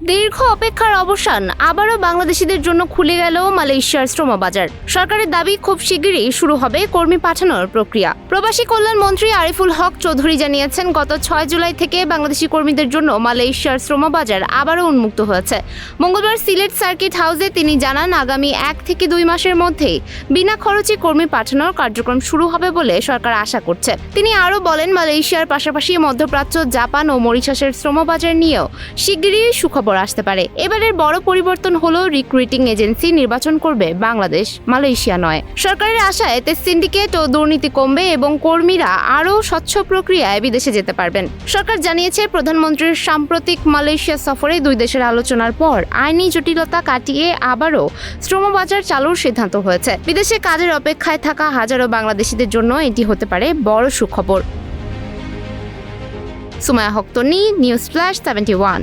দীর্ঘ অপেক্ষার অবসান, আবারও বাংলাদেশিদের জন্য খুলে গেল মালয়েশিয়ার শ্রম বাজার। সরকারের দাবি খুব শিগগিরই শুরু হবে কর্মী পাঠানোর প্রক্রিয়া। প্রবাসী কল্যাণ মন্ত্রী আরিফুল হক চৌধুরী জানিয়েছেন, গত 6 জুলাই থেকে বাংলাদেশি কর্মীদের জন্য মালয়েশিয়ার শ্রম বাজার আবারও উন্মুক্ত হয়েছে। মঙ্গলবার সিলেট সার্কিট হাউসে তিনি জানান, আগামী 1 থেকে 2 মাসের মধ্যেই বিনা খরচে কর্মী পাঠানোর কার্যক্রম শুরু হবে বলে সরকার আশা করছে। তিনি আরও বলেন, মালয়েশিয়ার পাশাপাশি মধ্যপ্রাচ্য, জাপান ও মরিশাসের শ্রম বাজার নিয়েও শিগগিরই সুখবর আসতে পারে। এবারের বড় পরিবর্তন হলো রিক্রুটিং এজেন্সি নির্বাচন করবে বাংলাদেশ, মালয়েশিয়া নয়। সরকারের আশায় এতে সিন্ডিকেট ও দুর্নীতি কমবে এবং কর্মীরা আরও স্বচ্ছ প্রক্রিয়ায় বিদেশে যেতে পারবেন। সরকার জানিয়েছে, প্রধানমন্ত্রীর সাম্প্রতিক মালয়েশিয়া সফরে 2 দেশের আলোচনার পর আইনি জটিলতা কাটিয়ে আবারও শ্রমবাজার চালুর সিদ্ধান্ত হয়েছে। বিদেশে কাজের অপেক্ষায় থাকা হাজারো বাংলাদেশিদের জন্য এটি হতে পারে বড় সুখবর। সুমায়া হক তনি, নিউজ ফ্ল্যাশ 71।